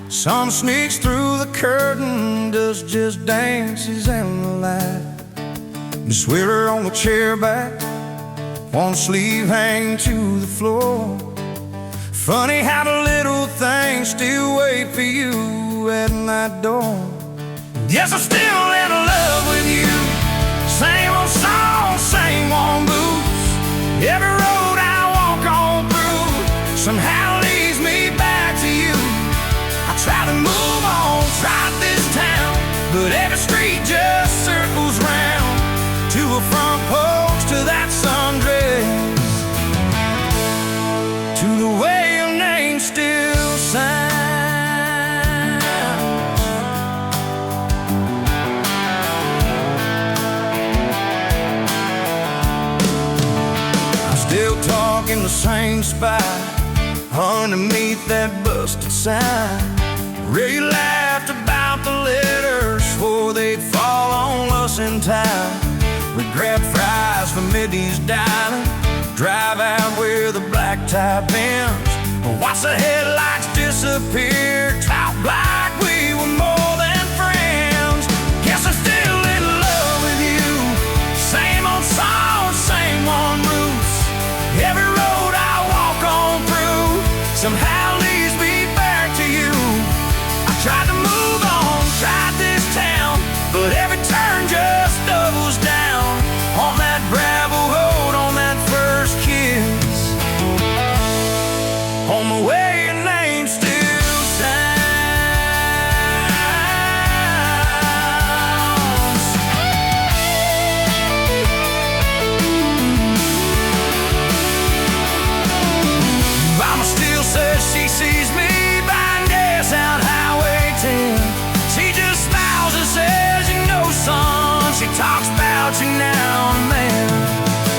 S3: Sun sneaks through the curtain, dust just dances in the light. Miss Wheeler on the chair back, one sleeve hanging to the floor. Funny how the little things still wait for you at my door. Yes, I'm still in love with you. Same old song, same old blues. Every road I walk on through somehow leads me back to you. I try to move on, try this town, but every street just circles round to a front porch, to that sundress, to the way your name still sounds.
S1: the same spot underneath that busted sign. Ray laughed about the letters, swore they'd fall on us in time. We grabbed fries from Middy's Diner, drive out where the black tie bends, watch the headlights disappear, talk like we were more than friends. Guess I'm still in love with you. Same old song, same one roots. Every road I walk on through somehow leads me back to you. I tried to move on, tried this town, but every turn just doubles down on that gravel road, on that first kiss. On the way, your name still sounds. Mama still says she sees me buying gas out Highway 10. She just smiles and says, you know, son, she talks about you now and then.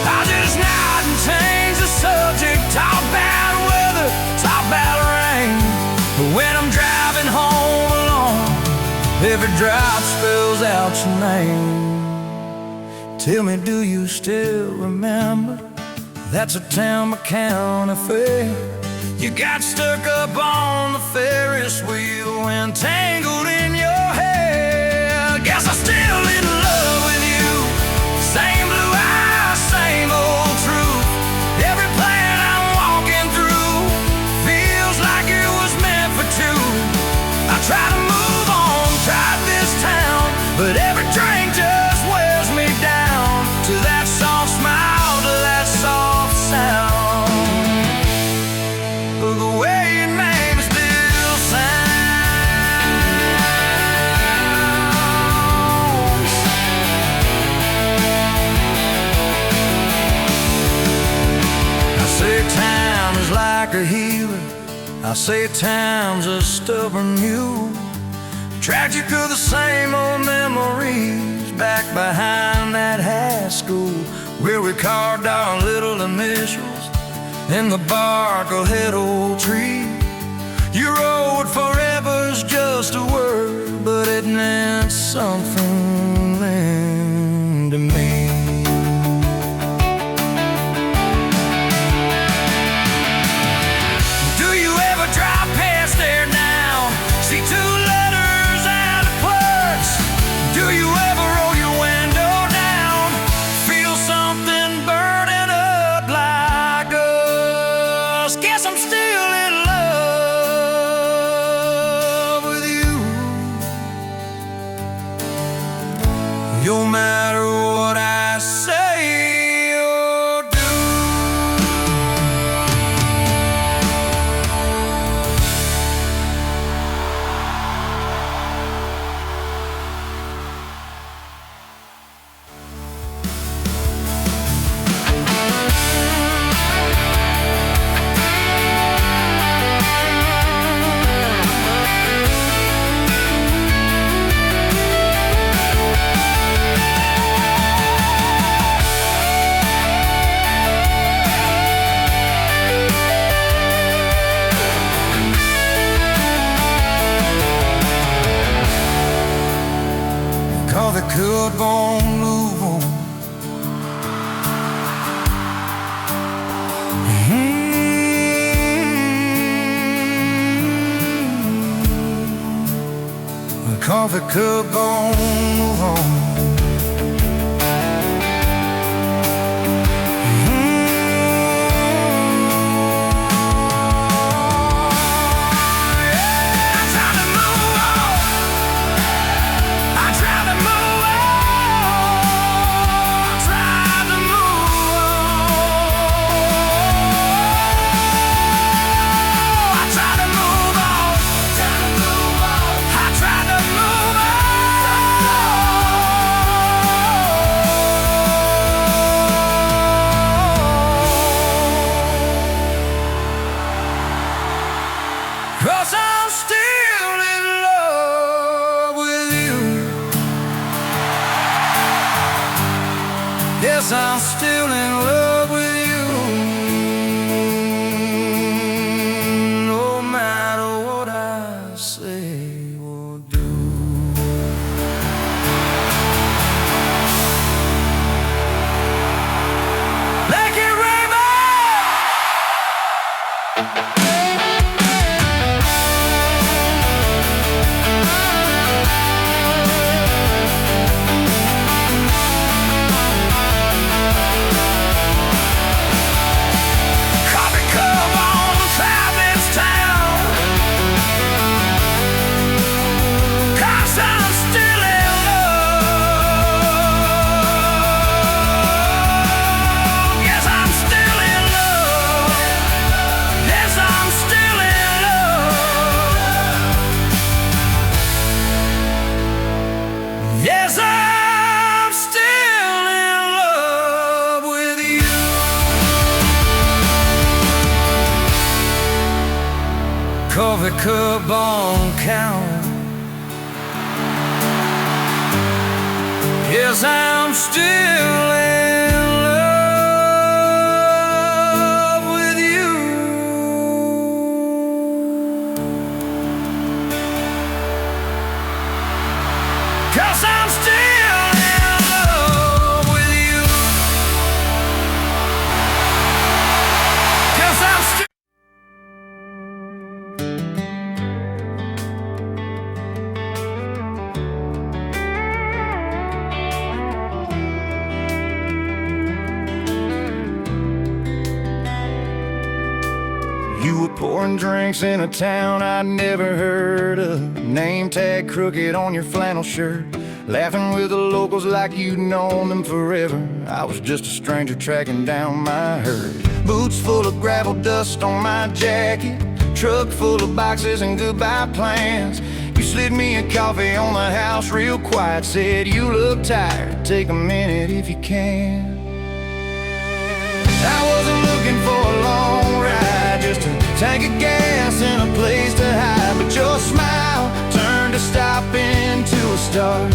S1: I just nod and change the subject, talk about weather, talk about rain. But when I'm driving home alone, every drop spells out your name. Tell me, do you still remember? That's a town County fair. You got stuck up on the Ferris wheel and tangled in your hair. Guess I'm still in love with you. Same blue eyes, same old truth. Every plan I'm walking through feels like it was meant for two. I try to move on, tried this town, but every drink just wears me down to that soft smile, to that soft sound. The way your name still sounds. I say time is like a healer, I say time's a stubborn mule. Dragged you through the same old memories back behind that high school, where we carved our little initials in the bark of that old tree. You wrote forever's just a word, but it meant something then to me. Do you ever drive past there now? See two letters and a plus? Do you ever roll your window down? Feel something burning up like us? Guess I'm still in love with you. No matter what I say or do. Coffee cup won't move on. The coffee cup won't move on. Cause I'm still in love with you. Yes, I'm still in love with you. coffee cup on the counter. Yes, I'm still in love with you. 'Cause I'm still in love with you. 'Cause I'm still.
S3: You were pouring drinks in a town I'd never heard of. Name tag crooked on your flannel shirt. Laughing with the locals like you'd known them forever. I was just a stranger tracking down my herd. Boots full of gravel dust on my jacket. Truck full of boxes and goodbye plans. You slid me a coffee on the house real quiet. Said you look tired, take a minute if you can. I wasn't looking for a long ride, just a tank of gas and a place to hide. But your smile turned a stop into a start.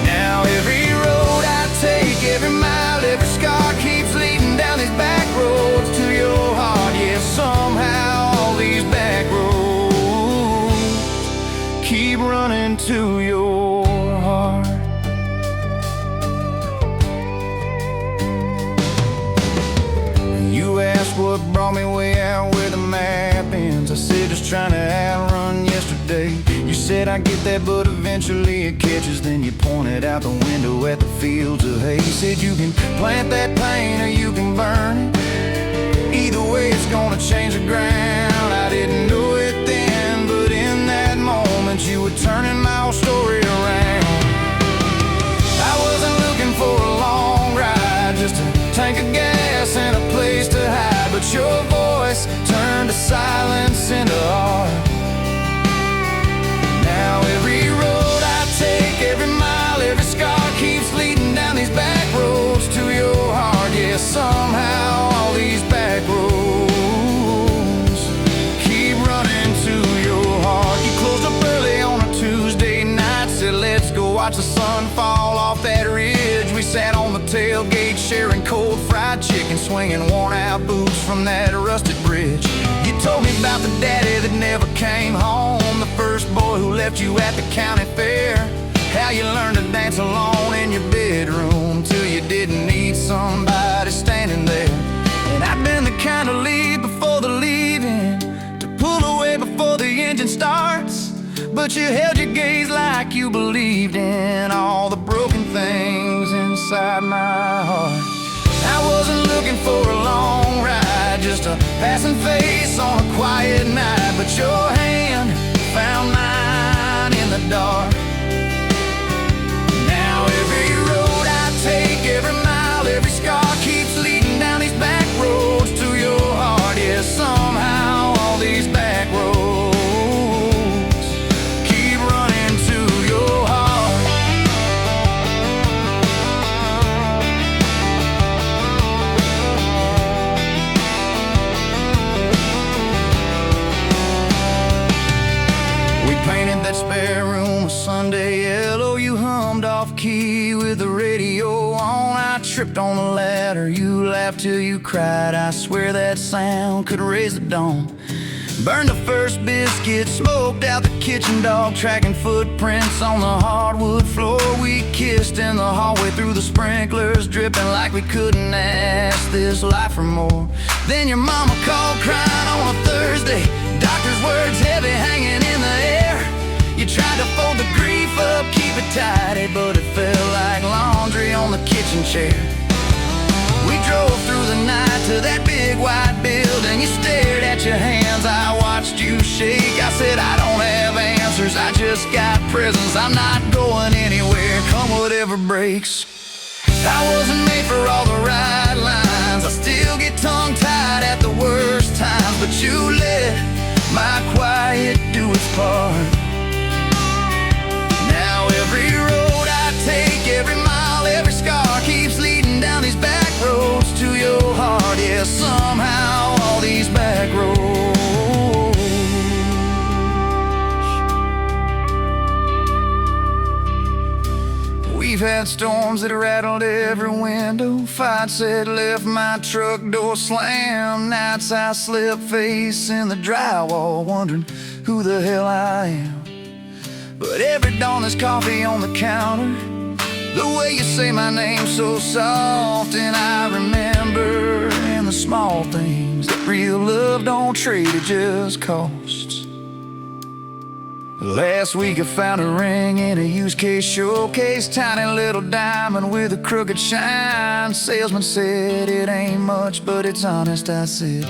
S3: Now every road I take, every mile, every scar keeps leading down these back roads to your heart. Yeah, somehow all these back roads keep running to your heart. You asked what brought me way out where the map ends. I said just trying to outrun yesterday. You said I get that, but eventually it catches. Then you pointed out the window at the fields of hay. You said you can plant that pain or you can burn it. Either way it's gonna change the ground. I didn't know it then, but in that moment you were turning my whole story around. I wasn't looking for a long ride, just a tank of gas and a place to hide. But your voice turned to silence into art. Now every road I take, every mile, every scar keeps leading down these back roads to your heart. Yeah, somehow all these back roads keep running to your heart. You closed up early on a Tuesday night, said let's go watch the sun fall off that ridge. We sat on the tailgate sharing cold fried chicken, swinging worn out boots from that rusted bridge. You told me about the daddy that never came home, the first boy who left you at the county fair. How you learned to dance alone in your bedroom till you didn't need somebody standing there. And I've been the kind to leave before the leaving, to pull away before the engine starts. But you held your gaze like you believed in all the broken things inside my heart. I wasn't looking for a long ride, just a passing face on a quiet night. But your hand found mine in the dark. Now every road I take, every mile, every scar keeps leading down these back roads to your heart. Yeah, somehow all these back roads keep running to your heart. We painted that spare room a Sunday yellow. You hummed off key with the radio on. I tripped on the ladder, you laughed till you cried. I swear that sound could raise the dawn. Burned the first biscuit, smoked out the kitchen dog, tracking footprints on the hardwood floor. We kissed in the hallway through the sprinklers, dripping like we couldn't ask this life for more. Then your mama called crying on a Thursday, doctor's words heavy hanging in the air. You tried to fold the grief up, keep it tidy, but it felt like laundry on the kitchen chair. We drove through the night to that big white building. You stared at your hands, I watched you shake. I said I don't have answers, I just got presents. I'm not going anywhere, come whatever breaks. I wasn't made for all the right lines, I still get tongue-tied at the worst times. But you let my quiet do its part. Now every road I take, every mile, every scar keeps leading down these back roads to your heart. Yeah, somehow all these back roads
S2: had storms that rattled every window. Fights that left my truck door slammed. Nights I slept facing the drywall, wondering who the hell I am. But every dawn there's coffee on the counter, the way you say my name so soft. And I remember in the small things that real love don't trade, it just costs. Last week I found a ring in a used case showcase, tiny little diamond with a crooked shine. Salesman said it ain't much, but it's honest. I said,